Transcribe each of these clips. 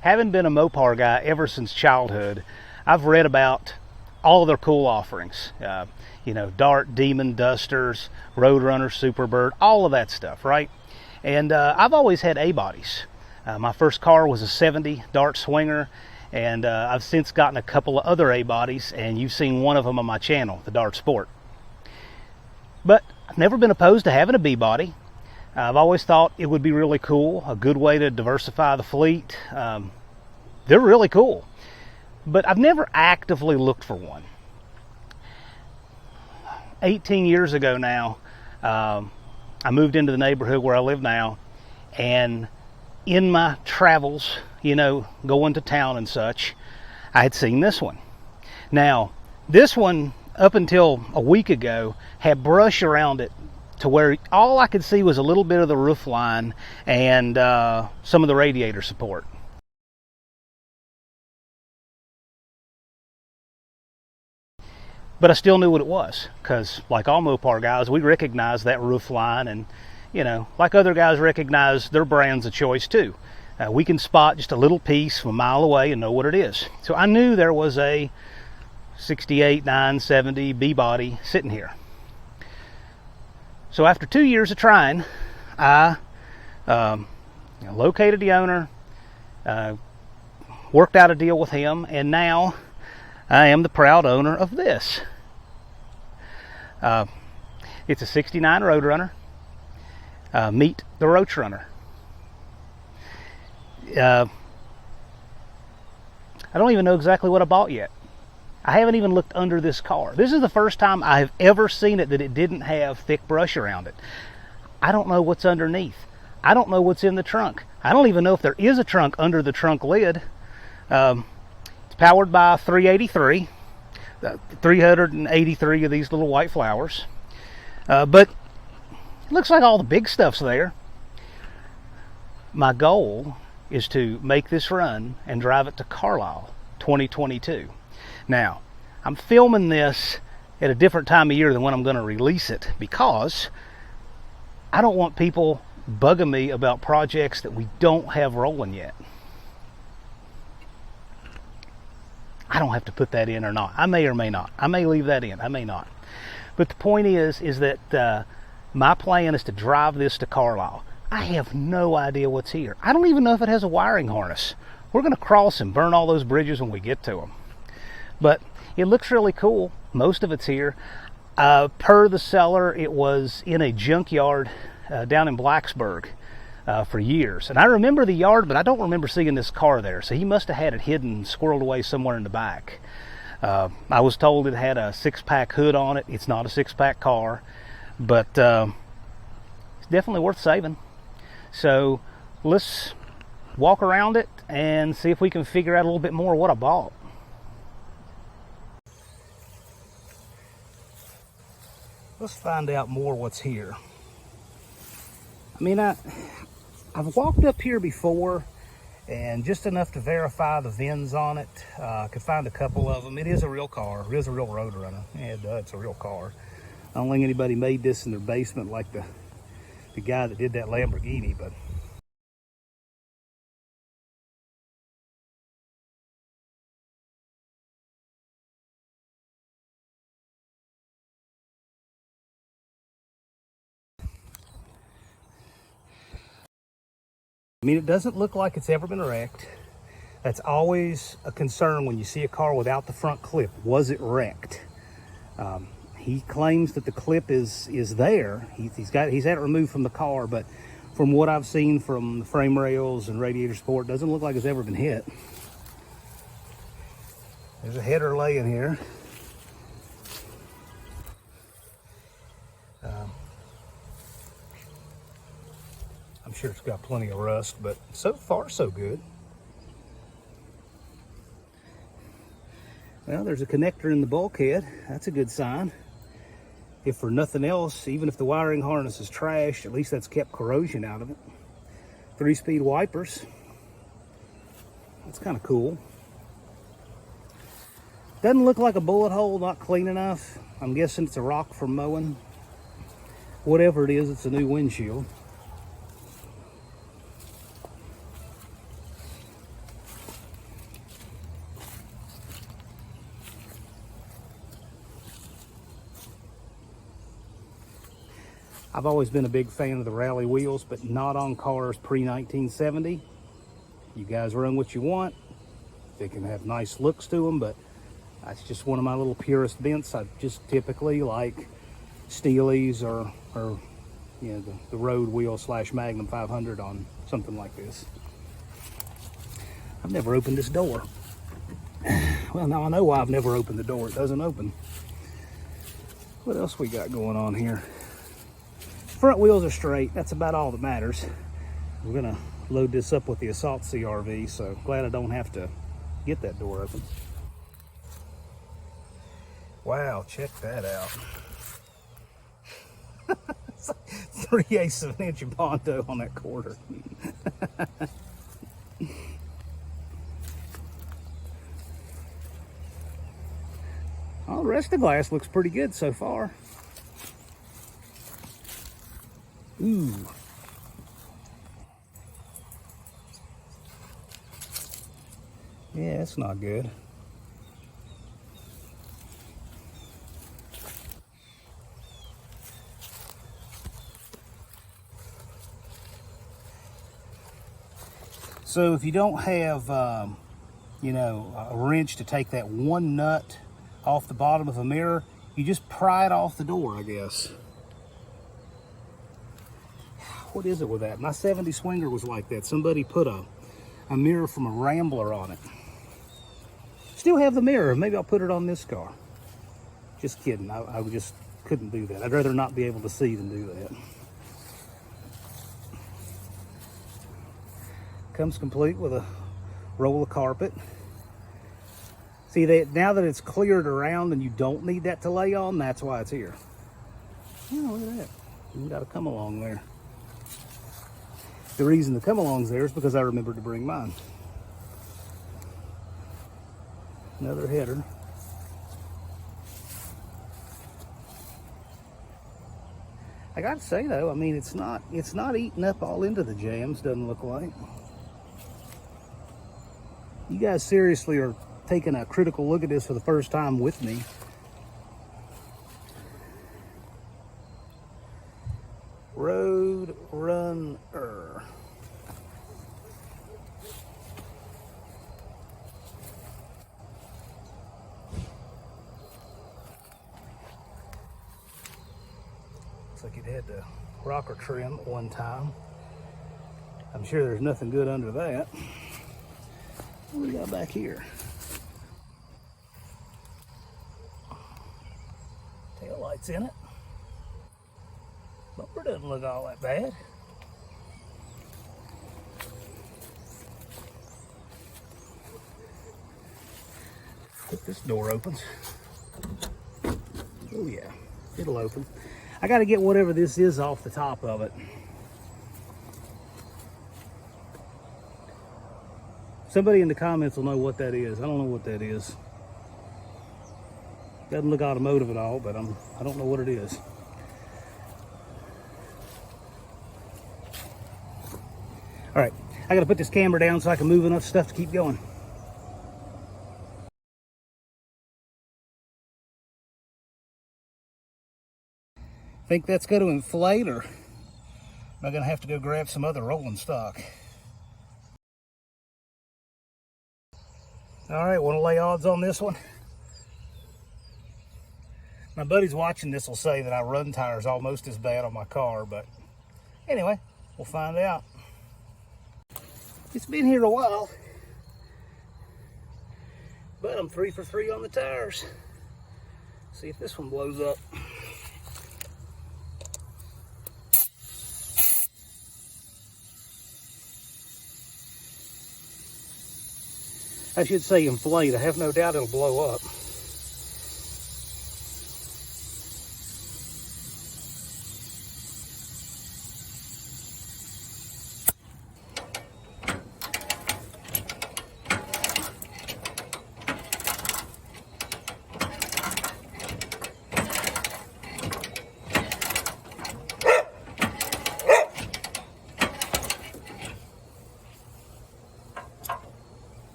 having been a Mopar guy ever since childhood, I've read about all of their cool offerings. You know, Dart, Demon, Dusters, Road Runner, Superbird, all of that stuff, right? And I've always had A-bodies. My first car was a 70 Dart Swinger, and I've since gotten a couple of other A-bodies, and you've seen one of them on my channel, the Dart Sport. But I've never been opposed to having a B-body. I've always thought it would be really cool, a good way to diversify the fleet. They're really cool, but I've never actively looked for one. 18 years ago now, I moved into the neighborhood where I live now, and in my travels, you know, going to town and such, I had seen this one. Now, this one, up until a week ago, had brush around it to where all I could see was a little bit of the roof line and some of the radiator support. But I still knew what it was, because like all Mopar guys, we recognize that roof line, and you know, like other guys recognize their brands of choice too. We can spot just a little piece from a mile away and know what it is. So I knew there was a 68 970 B-body sitting here. So after 2 years of trying, I located the owner, worked out a deal with him, and now I am the proud owner of this. It's a 69 Road Runner. Meet the Roach Runner. I don't even know exactly what I bought yet. I haven't even looked under this car. This is the first time I have ever seen it that it didn't have thick brush around it. I don't know what's underneath. I don't know what's in the trunk. I don't even know if there is a trunk under the trunk lid. It's powered by 383 of these little white flowers. But it looks like all the big stuff's there. My goal is to make this run and drive it to Carlisle 2022. Now, I'm filming this at a different time of year than when I'm going to release it, because I don't want people bugging me about projects that we don't have rolling yet. I don't have to put that in or not. I may or may not. I may leave that in. I may not. But the point is that my plan is to drive this to Carlisle. I have no idea what's here. I don't even know if it has a wiring harness. We're going to cross and burn all those bridges when we get to them. But it looks really cool. Most of it's here. Per the seller, it was in a junkyard down in Blacksburg for years. And I remember the yard, but I don't remember seeing this car there. So he must have had it hidden, squirreled away somewhere in the back. I was told it had a 6-pack hood on it. It's not a 6-pack car, but it's definitely worth saving. So let's walk around it and see if we can figure out a little bit more what I bought. Let's find out more what's here. I mean, I've walked up here before, and just enough to verify the VINs on it. Could find a couple of them. It is a real car. It is a real Road Runner. Yeah, it's a real car. I don't think anybody made this in their basement like the guy that did that Lamborghini, but I mean, it doesn't look like it's ever been wrecked. That's always a concern when you see a car without the front clip. Was it wrecked? He claims that the clip is there. He's had it removed from the car, but from what I've seen from the frame rails and radiator support, it doesn't look like it's ever been hit. There's a header laying here. I'm sure it's got plenty of rust, but so far so good. Well, there's a connector in the bulkhead. That's a good sign. If for nothing else, even if the wiring harness is trashed, at least that's kept corrosion out of it. 3-speed wipers. That's kind of cool. Doesn't look like a bullet hole, not clean enough. I'm guessing it's a rock from mowing. Whatever it is, it's a new windshield. I've always been a big fan of the rally wheels, but not on cars pre-1970. You guys run what you want. They can have nice looks to them, but that's just one of my little purist bents. I just typically like Steely's or you know, the road wheel / Magnum 500 on something like this. I've never opened this door. Well, now I know why I've never opened the door. It doesn't open. What else we got going on here? Front wheels are straight. That's about all that matters. We're gonna load this up with the Assault CRV, so glad I don't have to get that door open. Wow, check that out. 3/8 of an inch of Bondo on that quarter. All the rest of the glass looks pretty good so far. Ooh. Yeah, that's not good. So if you don't have, you know, a wrench to take that one nut off the bottom of a mirror, you just pry it off the door, I guess. What is it with that? My 70 Swinger was like that. Somebody put a mirror from a Rambler on it. Still have the mirror. Maybe I'll put it on this car. Just kidding. I just couldn't do that. I'd rather not be able to see than do that. Comes complete with a roll of carpet. See, now that it's cleared around and you don't need that to lay on, that's why it's here. Yeah, look at that. You got to come along there. The reason the come along's there is because I remembered to bring mine. Another header. I got to say though, I mean, it's not eating up all into the jams. Doesn't look like. You guys seriously are taking a critical look at this for the first time with me. Road Runner. Looks like it had the rocker trim at one time. I'm sure there's nothing good under that. What do we got back here? Tail lights in it. Bumper doesn't look all that bad. Hope this door opens. Oh yeah, it'll open. I got to get whatever this is off the top of it. Somebody in the comments will know what that is. I don't know what that is. Doesn't look automotive at all, but I don't know what it is. All right, I got to put this camera down so I can move enough stuff to keep going. Think that's going to inflate, or am I going to have to go grab some other rolling stock? All right, want to lay odds on this one? My buddies watching this will say that I run tires almost as bad on my car, but anyway, we'll find out. It's been here a while, but I'm 3 for 3 on the tires. See if this one blows up. I should say inflate. I have no doubt it'll blow up.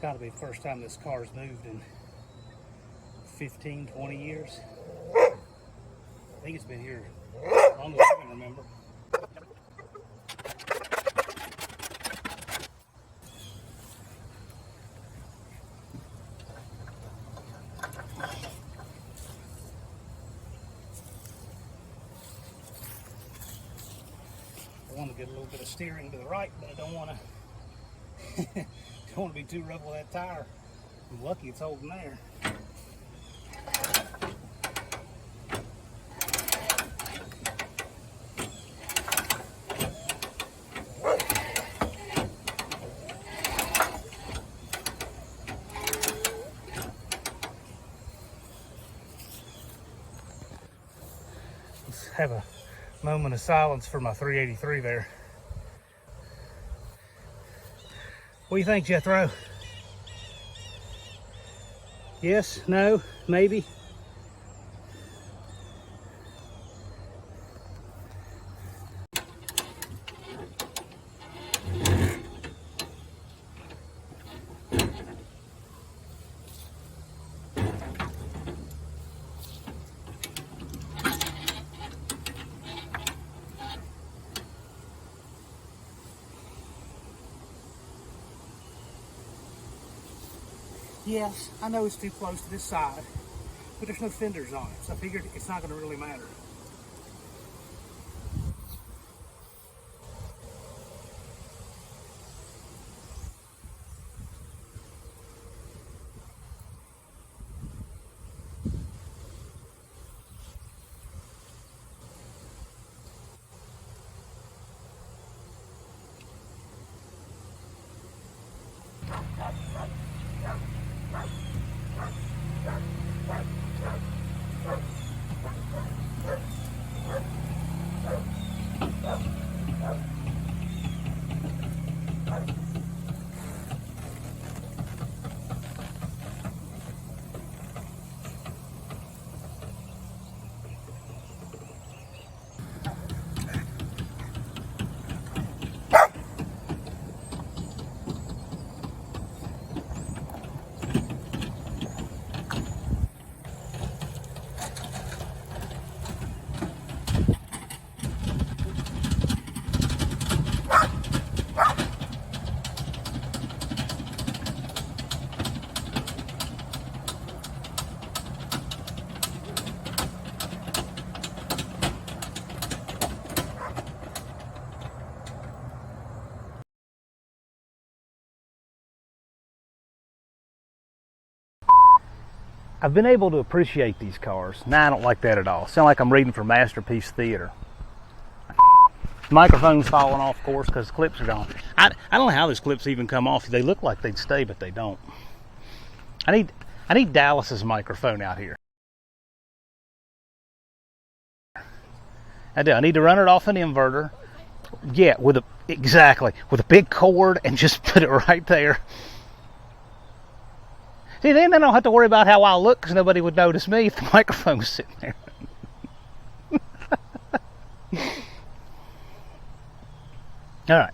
Got to be the first time this car's moved in 15, 20 years. I think it's been here as long as I can remember. I want to get a little bit of steering to the right, but I don't want to don't want to be too rough with that tire. I'm lucky it's holding there. Let's have a moment of silence for my 383 there. What do you think, Jethro? Yes? No? Maybe? Yes, I know it's too close to this side, but there's no fenders on it, so I figured it's not going to really matter. I've been able to appreciate these cars. Now I don't like that at all. Sound like I'm reading from Masterpiece Theater. Microphone's falling off, of course, because the clips are gone. I don't know how these clips even come off. They look like they'd stay, but they don't. I need Dallas's microphone out here. I do. I need to run it off an inverter. Yeah, with a big cord, and just put it right there. See, then I don't have to worry about how I look, because nobody would notice me if the microphone was sitting there. All right.